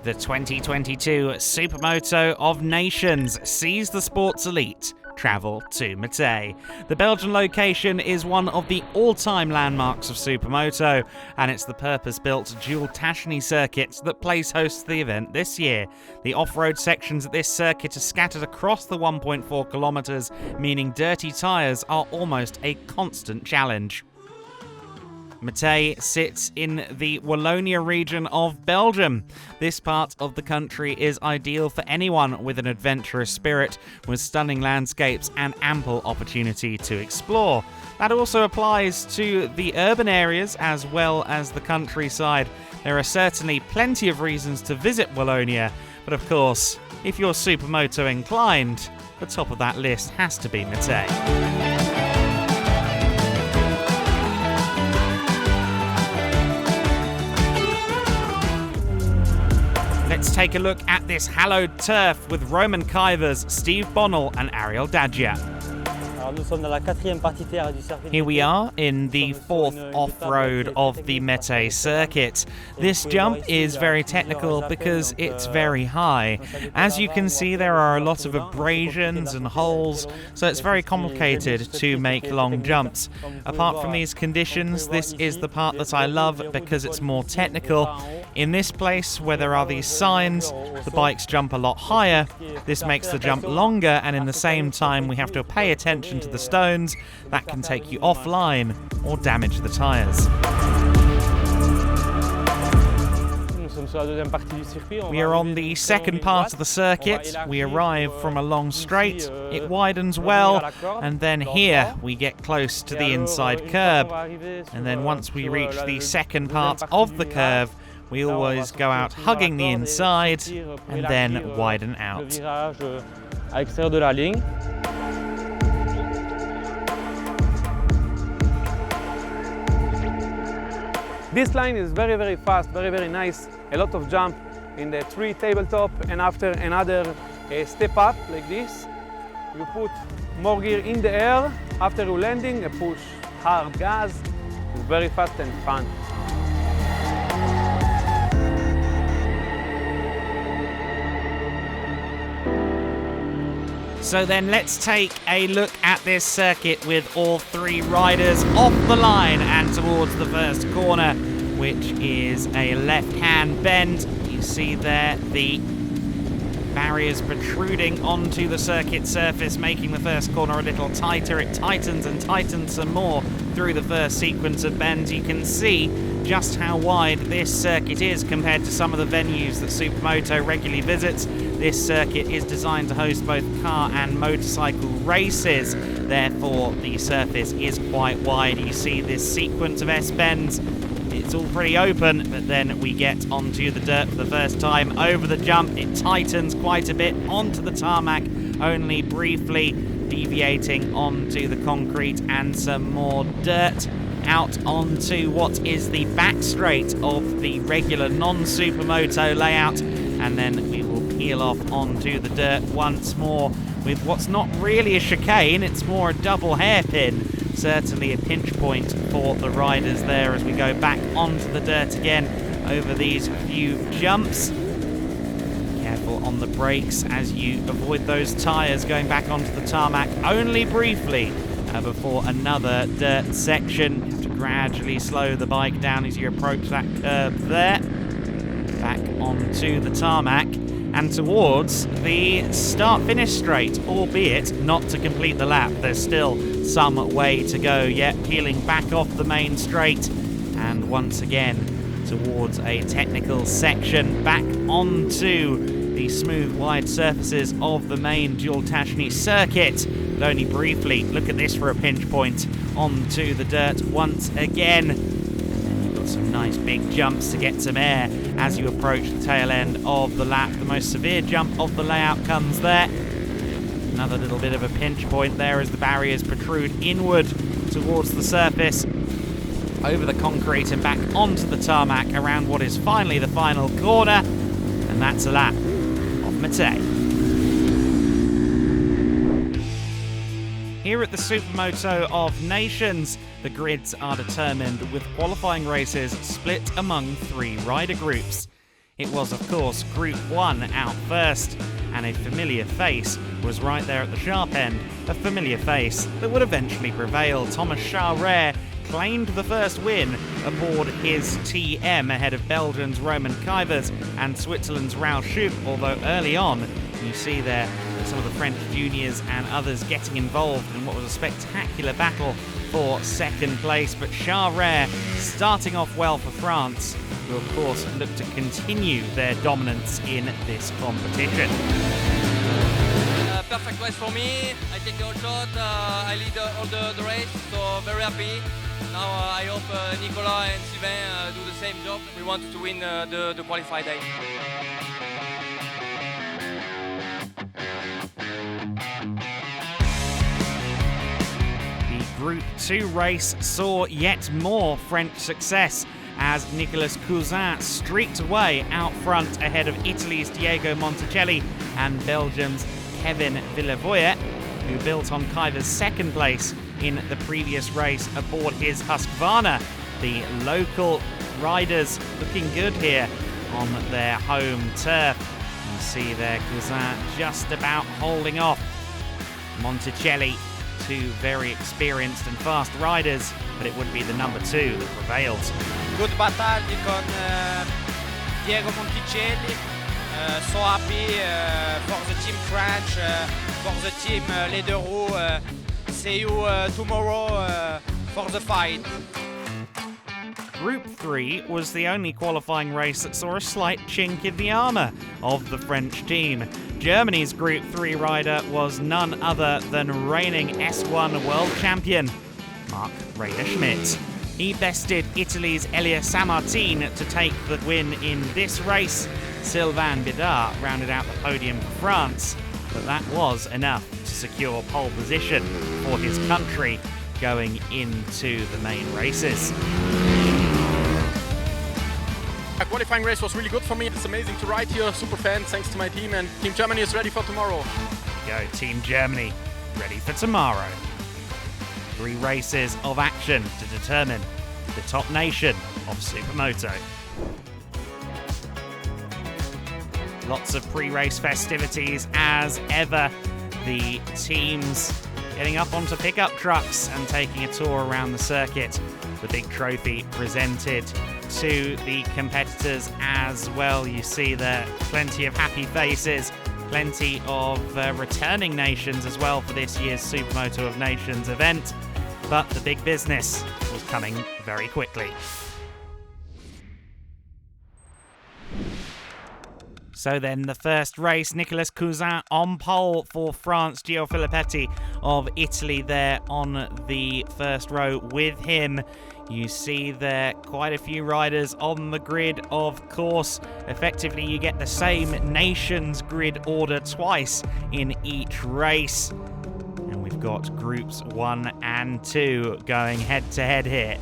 The 2022 Supermoto of Nations sees the sports elite travel to Matei. The Belgian location is one of the all-time landmarks of Supermoto, and it's the purpose-built dual Tachny circuit that plays host to the event this year. The off-road sections at this circuit are scattered across the 1.4 kilometers, meaning dirty tyres are almost a constant challenge. Matei sits in the Wallonia region of Belgium. This part of the country is ideal for anyone with an adventurous spirit, with stunning landscapes and ample opportunity to explore. That also applies to the urban areas as well as the countryside. There are certainly plenty of reasons to visit Wallonia, but of course, if you're Supermoto inclined, the top of that list has to be Matei. Let's take a look at this hallowed turf with Roman Kuyvers, Steve Bonnell and Ariel Dadja. Here we are in the fourth off-road of the Matei circuit. This jump is very technical because it's very high. As you can see, there are a lot of abrasions and holes, so it's very complicated to make long jumps. Apart from these conditions, this is the part that I love because it's more technical. In this place where there are these signs, the bikes jump a lot higher. This makes the jump longer, and in the same time we have to pay attention to the stones that can take you offline or damage the tyres. We are on the second part of the circuit. We arrive from a long straight, it widens well, and then here we get close to the inside curb. And then once we reach the second part of the curve, we always go out hugging the inside and then widen out. This line is very fast, very nice. A lot of jump in the tree tabletop, and after another step up like this, you put more gear in the air. After you landing, you push hard gas. It's very fast and fun. So then let's take a look at this circuit with all three riders off the line and towards the first corner, which is a left-hand bend. You see there the barriers protruding onto the circuit surface, making the first corner a little tighter. It tightens and tightens some more through the first sequence of bends. You can see just how wide this circuit is compared to some of the venues that Supermoto regularly visits. This circuit is designed to host both car and motorcycle races, therefore the surface is quite wide. You see this sequence of S-bends. It's all pretty open, but then we get onto the dirt for the first time. Over the jump, it tightens quite a bit onto the tarmac, only briefly deviating onto the concrete, and some more dirt out onto what is the back straight of the regular non-Supermoto layout, and then we will peel off onto the dirt once more with what's not really a chicane, it's more a double hairpin. Certainly a pinch point for the riders there as we go back onto the dirt again over these few jumps. Careful on the brakes as you avoid those tyres going back onto the tarmac only briefly before another dirt section. You have to gradually slow the bike down as you approach that curve there. Back onto the tarmac and towards the start-finish straight, albeit not to complete the lap. There's still some way to go yet, peeling back off the main straight and once again towards a technical section back onto the smooth wide surfaces of the main dual Tachny circuit, but only briefly. Look at this for a pinch point onto the dirt once again. And then you've got some nice big jumps to get some air as you approach the tail end of the lap. The most severe jump of the layout comes there. Another little bit of a pinch point there as the barriers protrude inward towards the surface, over the concrete and back onto the tarmac around what is finally the final corner, and that's a lap of Matei. Here at the Supermoto of Nations, the grids are determined with qualifying races split among 3 rider groups. It was, of course, Group 1 out first, and a familiar face was right there at the sharp end, a familiar face that would eventually prevail. Thomas Charret claimed the first win aboard his TM ahead of Belgium's Roman Kuivers and Switzerland's Raoul Schuk, although early on you see there some of the French juniors and others getting involved in what was a spectacular battle for second place. But Charret, starting off well for France, will of course look to continue their dominance in this competition. Perfect race for me. I take the whole shot. I lead all the race, so very happy. Now I hope Nicolas and Sylvain do the same job. We want to win the qualified day. The Group 2 race saw yet more French success as Nicolas Cousin streaked away out front ahead of Italy's Diego Monticelli and Belgium's Kevin Villavoyet, who built on Kuiver's second place in the previous race aboard his Husqvarna. The local riders looking good here on their home turf. You see there Cousin just about holding off Monticelli, two very experienced and fast riders, but it would be the number 2 that prevailed. Good battle con Diego Monticelli. So happy for the team French, for the team Les Deux Roues. See you tomorrow for the fight. Group 3 was the only qualifying race that saw a slight chink in the armour of the French team. Germany's Group 3 rider was none other than reigning S1 World Champion, Marc Schmidt. He bested Italy's Elia Sammartin to take the win in this race. Sylvain Bidard rounded out the podium for France, but that was enough to secure pole position for his country going into the main races. A qualifying race was really good for me. It's amazing to ride here, super fan, thanks to my team, and Team Germany is ready for tomorrow. Go Team Germany, ready for tomorrow. 3 races of action to determine the top nation of Supermoto. Lots of pre-race festivities as ever. The teams getting up onto pickup trucks and taking a tour around the circuit. The big trophy presented to the competitors as well. You see there plenty of happy faces, plenty of returning nations as well for this year's Supermoto of Nations event. But the big business was coming very quickly. So then the first race, Nicolas Cousin on pole for France, Gio Filippetti of Italy there on the first row with him. You see there quite a few riders on the grid, of course. Effectively, you get the same nations grid order twice in each race. And we've got groups 1 and 2 going head-to-head here.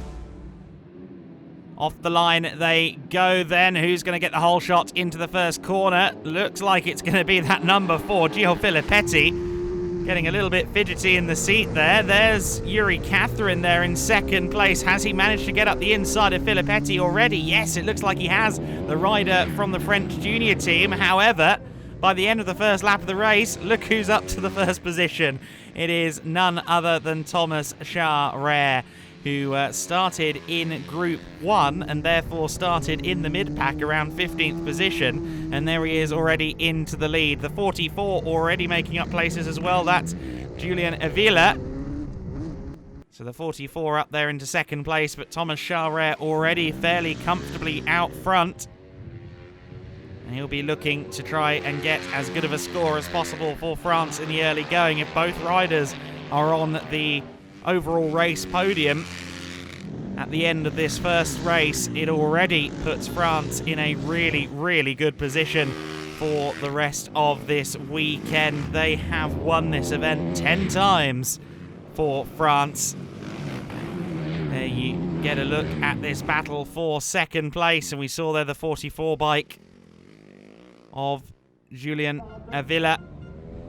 Off the line they go then. Who's going to get the whole shot into the first corner? Looks like it's going to be that number 4, Gio Filippetti. Getting a little bit fidgety in the seat there. There's Yuri Catherine there in second place. Has he managed to get up the inside of Filippetti already? Yes, it looks like he has. The rider from the French junior team. However, by the end of the first lap of the race, look who's up to the first position. It is none other than Thomas Charret, who started in Group 1 and therefore started in the mid-pack around 15th position. And there he is already into the lead. The 44 already making up places as well. That's Julien Avila. So the 44 up there into second place, but Thomas Charret already fairly comfortably out front. And he'll be looking to try and get as good of a score as possible for France in the early going. If both riders are on the overall race podium at the end of this first race, it already puts France in a really, really good position for the rest of this weekend. They have won this event 10 times for France. There you get a look at this battle for second place, and we saw there the 44 bike of Julien Avila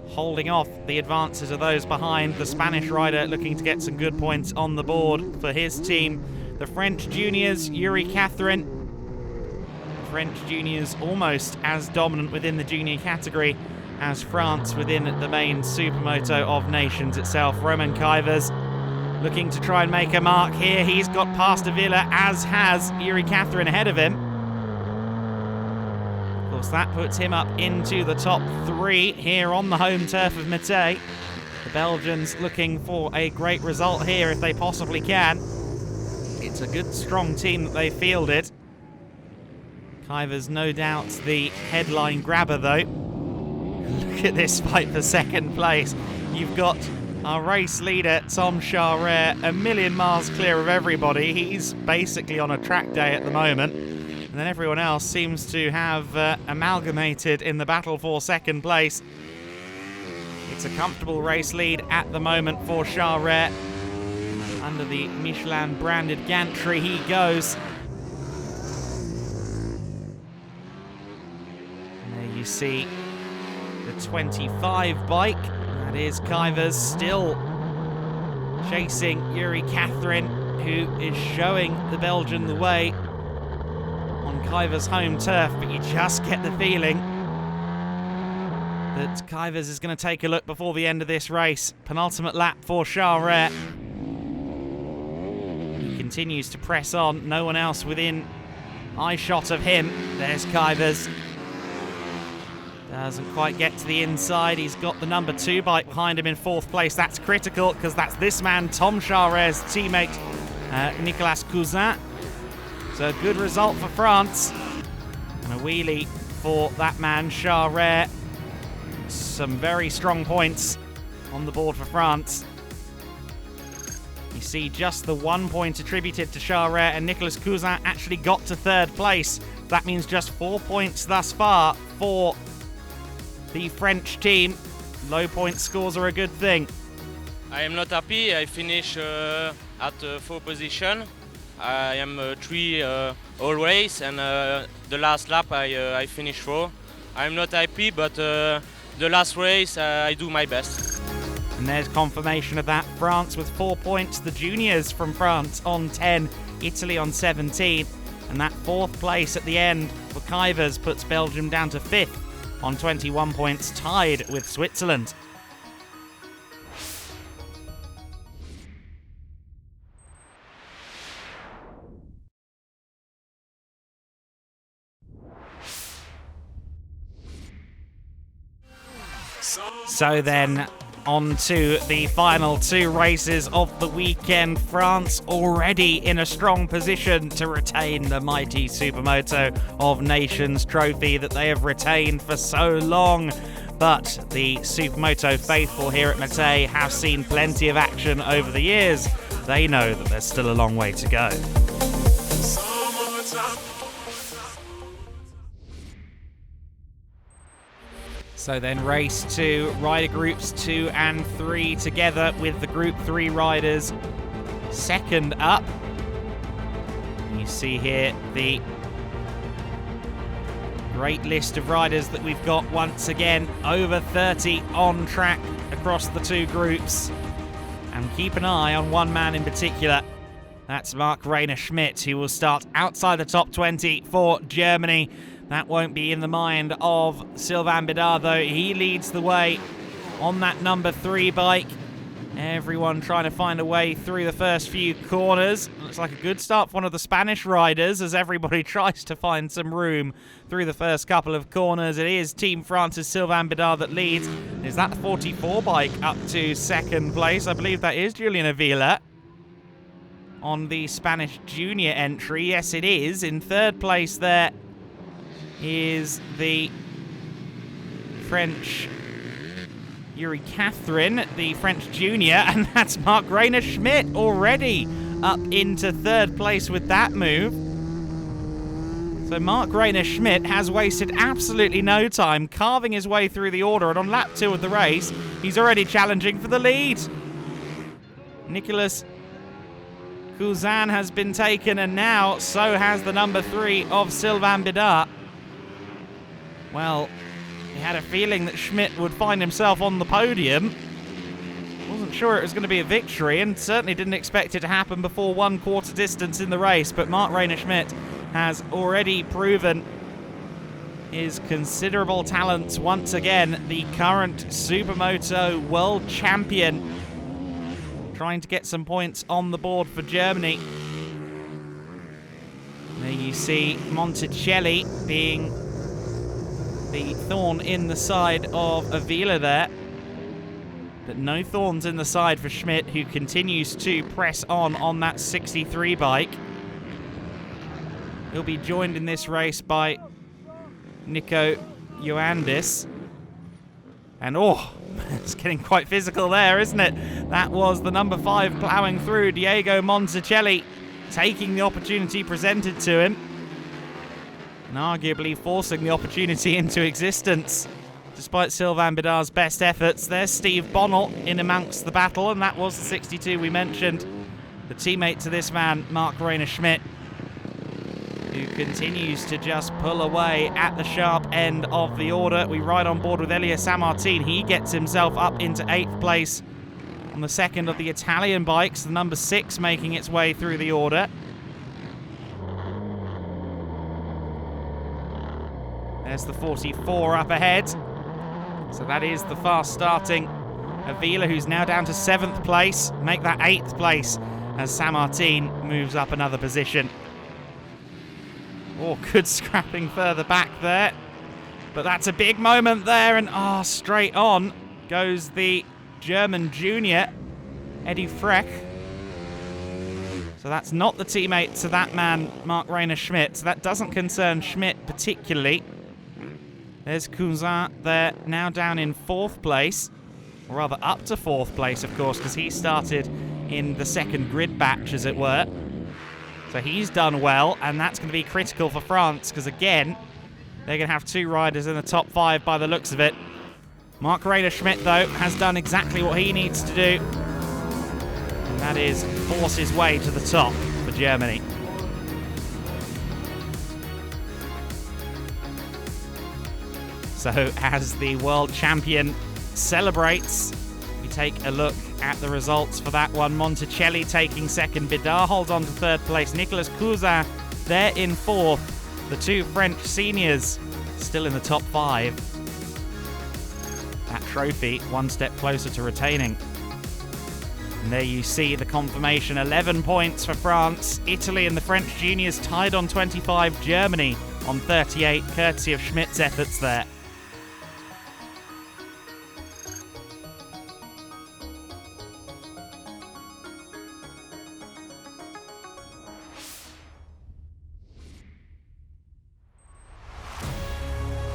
holding off the advances of those behind. The Spanish rider looking to get some good points on the board for his team. The French juniors, Yuri Catherine French juniors almost as dominant within the junior category as France within the main Supermoto of Nations itself. Romain Kuivers looking to try and make a mark here. He's got past Avila, as has Yuri Catherine ahead of him. Of course, that puts him up into the top 3 here on the home turf of Mété. The Belgians looking for a great result here if they possibly can. It's a good, strong team that they fielded. Kuivers, no doubt, the headline grabber, though. Look at this fight for second place. You've got our race leader, Tom Charret, a million miles clear of everybody. He's basically on a track day at the moment. And then everyone else seems to have amalgamated in the battle for second place. It's a comfortable race lead at the moment for Charret. Under the Michelin-branded gantry he goes. And there you see the 25 bike. That is Kuivers still chasing Yuri Catherine, who is showing the Belgian the way on Kuivers' home turf, but you just get the feeling that Kuivers is going to take a look before the end of this race. Penultimate lap for Charret. He continues to press on, no one else within eye shot of him. There's Kuivers. Doesn't quite get to the inside. He's got the number 2 bike behind him in 4th place. That's critical because that's this man, Tom Charret's teammate, Nicolas Cousin. So a good result for France. And a wheelie for that man, Charret. Some very strong points on the board for France. You see just the 1 point attributed to Charret, and Nicolas Cousin actually got to 3rd place. That means just 4 points thus far for the French team. Low point scores are a good thing. I am not happy. I finish at 4th position. I am 3 all race, and the last lap I finish 4. I'm not happy, but the last race I do my best. And there's confirmation of that. France with 4 points. The juniors from France on 10. Italy on 17. And that 4th place at the end for Kuivers puts Belgium down to 5th on 21 points, tied with Switzerland. So then, on to the final 2 races of the weekend. France already in a strong position to retain the mighty Supermoto of Nations trophy that they have retained for so long. But the Supermoto faithful here at Mété have seen plenty of action over the years. They know that there's still a long way to go. So then race 2, rider groups 2 and 3 together with the group 3 riders second up. You see here the great list of riders that we've got once again, over 30 on track across the 2 groups. And keep an eye on one man in particular. That's Marc-Rainer Schmidt, who will start outside the top 20 for Germany. That won't be in the mind of Sylvain Bidard, though. He leads the way on that number 3 bike. Everyone trying to find a way through the first few corners. Looks like a good start for one of the Spanish riders as everybody tries to find some room through the first couple of corners. It is Team France's Sylvain Bidard that leads. Is that the 44 bike up to second place? I believe that is Julian Avila on the Spanish junior entry. Yes, it is. In third place there is the French Yuri Catherine, the French junior, and that's Marc-Rainer Schmidt already up into third place with that move. So Marc-Rainer Schmidt has wasted absolutely no time carving his way through the order, and on lap 2 of the race, he's already challenging for the lead. Nicolas Cousin has been taken, and now so has the number 3 of Sylvain Bidard. Well, he had a feeling that Schmidt would find himself on the podium. Wasn't sure it was going to be a victory, and certainly didn't expect it to happen before 1/4 distance in the race. But Marc-Rainer Schmidt has already proven is considerable talent once again. The current Supermoto World Champion trying to get some points on the board for Germany. There you see Monticelli being the thorn in the side of Avila there. But no thorns in the side for Schmidt, who continues to press on that 63 bike. He'll be joined in this race by Nico Ioannidis. And it's getting quite physical there, isn't it? That was the number 5 ploughing through, Diego Monticelli, taking the opportunity presented to him. And arguably forcing the opportunity into existence. Despite Sylvain Bidard's best efforts, there's Steve Bonnell in amongst the battle, and that was the 62 we mentioned. The teammate to this man, Mark Rainer Schmidt, who continues to just pull away at the sharp end of the order. We ride on board with Elias Sammartin. He gets himself up into 8th place on the second of the Italian bikes, the number 6 making its way through the order. There's the 44 up ahead. So that is the fast-starting Avila, who's now down to 7th place. Make that 8th place as Sammartin moves up another position. Good scrapping further back there. But that's a big moment there, and straight on goes the German junior, Eddie Freck. So that's not the teammate to that man, Mark Rainer Schmidt. So that doesn't concern Schmidt particularly. There's Cousin there, now down in 4th place. Or rather up to 4th place, of course, because he started in the second grid batch, as it were. So he's done well, and that's going to be critical for France, because again, they're going to have 2 riders in the top 5 by the looks of it. Mark Rainer Schmidt, though, has done exactly what he needs to do. And that is force his way to the top for Germany. So as the world champion celebrates, we take a look at the results for that one. Monticelli taking 2nd, Bidard holds on to 3rd place, Nicolas Cousin there in 4th. The 2 French seniors still in the top 5. That trophy one step closer to retaining. And there you see the confirmation, 11 points for France. Italy and the French juniors tied on 25, Germany on 38, courtesy of Schmidt's efforts there.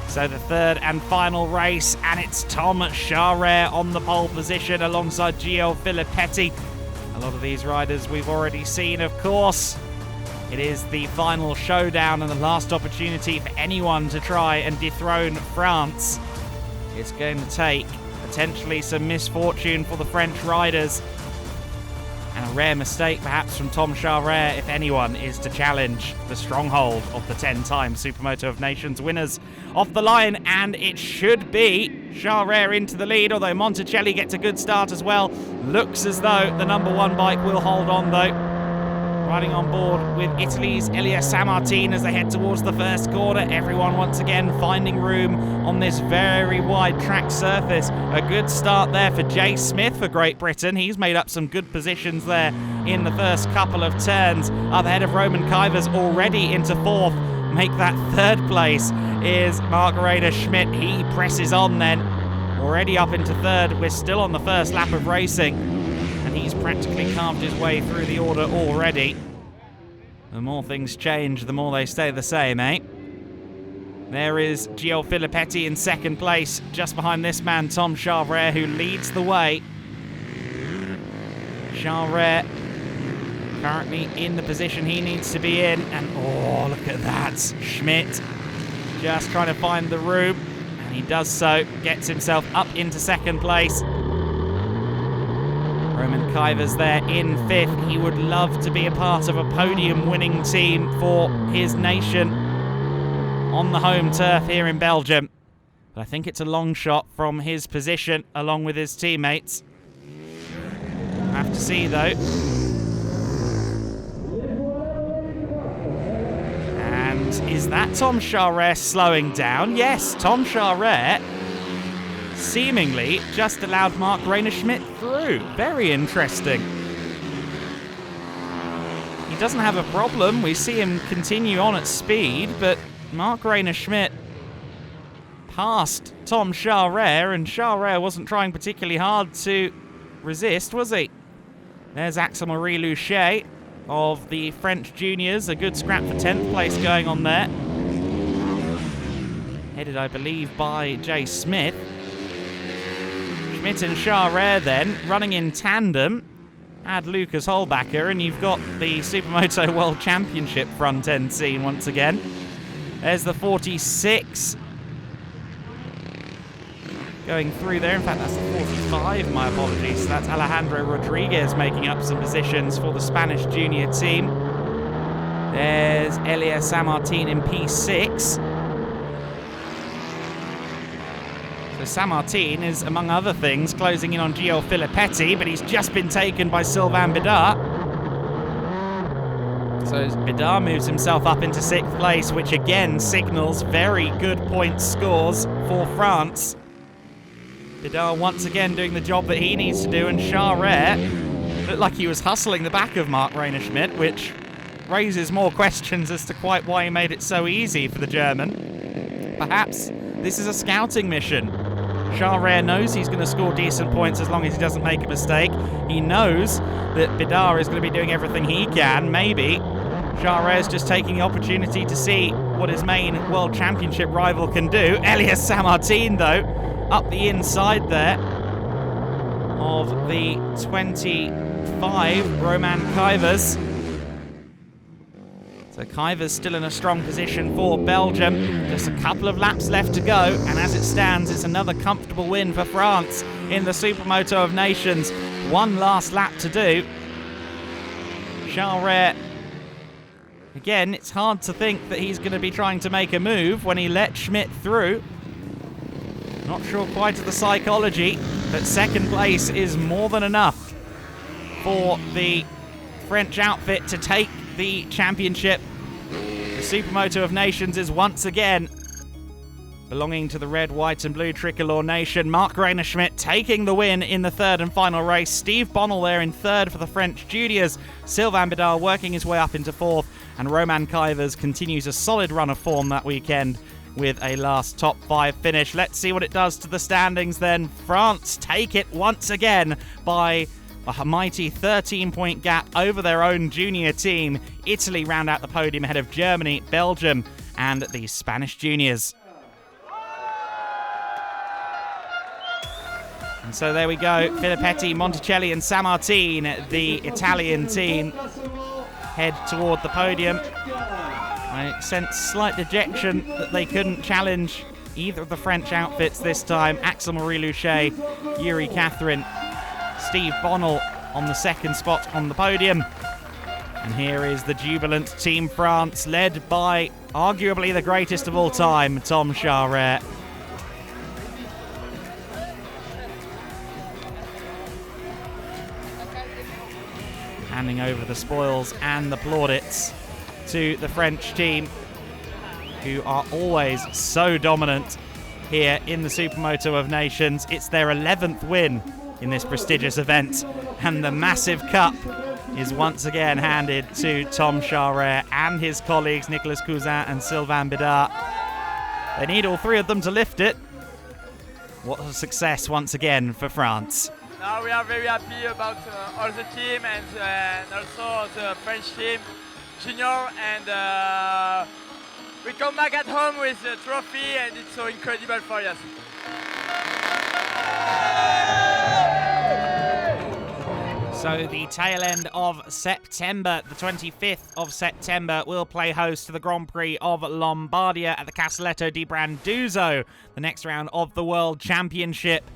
So the 3rd and final race, and it's Tom Charret on the pole position alongside Gio Filippetti. A lot of these riders we've already seen, of course. It is the final showdown and the last opportunity for anyone to try and dethrone France. It's going to take potentially some misfortune for the French riders. And a rare mistake perhaps from Tom Charret, if anyone is to challenge the stronghold of the 10-time Supermoto of Nations winners off the line. And it should be Charret into the lead, although Monticelli gets a good start as well. Looks as though the number 1 bike will hold on though. Riding on board with Italy's Elias Sammartin as they head towards the first corner. Everyone once again finding room on this very wide track surface. A good start there for Jay Smith for Great Britain. He's made up some good positions there in the first couple of turns. Up ahead of Roman Kuivers, already into 4th. Make that 3rd place is Mark Rainer Schmidt. He presses on then. Already up into 3rd. We're still on the first lap of racing. And he's practically carved his way through the order already. The more things change, the more they stay the same, eh? There is Gio Filippetti in 2nd place, just behind this man, Tom Charret, who leads the way. Charret currently in the position he needs to be in. And look at that. Schmidt just trying to find the room. And he does so, gets himself up into 2nd place. Roman Kuivers there in 5th. He would love to be a part of a podium-winning team for his nation on the home turf here in Belgium. But I think it's a long shot from his position along with his teammates. We'll have to see though. And And is that Tom Charret slowing down? Yes, Tom Charret seemingly just allowed Mark Rayner-Schmidt through. Very interesting. He doesn't have a problem. We see him continue on at speed, but Mark Rayner-Schmidt passed Tom Charret, and Charret wasn't trying particularly hard to resist, was he? There's Axel-Marie Louchet of the French juniors. A good scrap for 10th place going on there. Headed, I believe, by Jay Smith. Schmidt and Charret then running in tandem. Add Lucas Holbacher, and you've got the Supermoto World Championship front-end scene once again. There's the 46 going through there. In fact, that's the 45, my apologies. So that's Alejandro Rodriguez making up some positions for the Spanish junior team. There's Elia San Martin in P6. So San Martin is, among other things, closing in on Gio Filippetti, but he's just been taken by Sylvain Bidart. So Bidart moves himself up into 6th place, which again signals very good point scores for France. Bidart once again doing the job that he needs to do, and Charret looked like he was hustling the back of Mark Rayner-Schmidt, which raises more questions as to quite why he made it so easy for the German. Perhaps this is a scouting mission. Charret knows he's going to score decent points as long as he doesn't make a mistake. He knows that Bidart is going to be doing everything he can. Maybe Charret is just taking the opportunity to see what his main World Championship rival can do. Elias San Martin, though, up the inside there of the 25, Roman Kuivers. So Kuivers still in a strong position for Belgium. Just a couple of laps left to go, and as it stands, it's another comfortable win for France in the Supermoto of Nations. One last lap to do. Charret, again, it's hard to think that he's going to be trying to make a move when he let Schmidt through. Not sure quite of the psychology, but 2nd place is more than enough for the French outfit to take the championship. The Supermoto of Nations is once again belonging to the red, white and blue tricolor nation. Mark Rayner-Schmidt taking the win in the 3rd and final race. Steve Bonnell there in 3rd for the French juniors. Sylvain Bidart working his way up into 4th, and Roman Kuivers continues a solid run of form that weekend with a last top 5 finish. Let's see what it does to the standings then. France take it once again by a mighty 13-point gap over their own junior team. Italy round out the podium ahead of Germany, Belgium, and the Spanish juniors. And so there we go. Filippetti, Monticelli, and San Martin, the Italian team, head toward the podium. I sense slight dejection that they couldn't challenge either of the French outfits this time. Axel-Marie Louchet, Yuri Catherine, Steve Bonnell on the 2nd spot on the podium. And here is the jubilant Team France, led by arguably the greatest of all time, Tom Charret. Handing over the spoils and the plaudits to the French team, who are always so dominant here in the Supermoto of Nations. It's their 11th win in this prestigious event, and the massive cup is once again handed to Tom Charret and his colleagues Nicolas Cousin and Sylvain Bidart. They need all 3 of them to lift it. What a success once again for France. Now we are very happy about all the team and also the French team, junior, and we come back at home with the trophy, and it's so incredible for us. So the tail end of September, the 25th of September, will play host to the Grand Prix of Lombardia at the Castelletto di Branduzzo, the next round of the World Championship.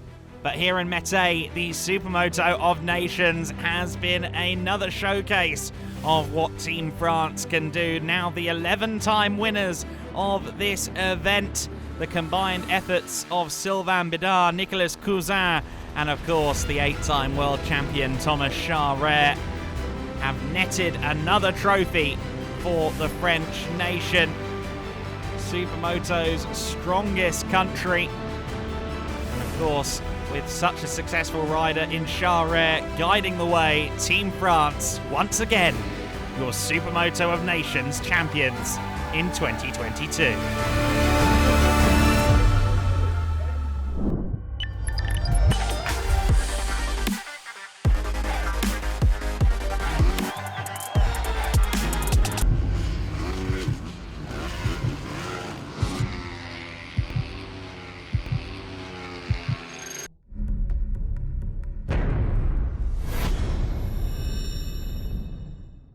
But here in Mété, the Supermoto of Nations has been another showcase of what Team France can do. Now the 11-time winners of this event, the combined efforts of Sylvain Bidart, Nicolas Cousin, and of course the 8-time world champion Thomas Charret, have netted another trophy for the French nation. Supermoto's strongest country. And of course, with such a successful rider in Charret guiding the way, Team France, once again, your Supermoto of Nations champions in 2022.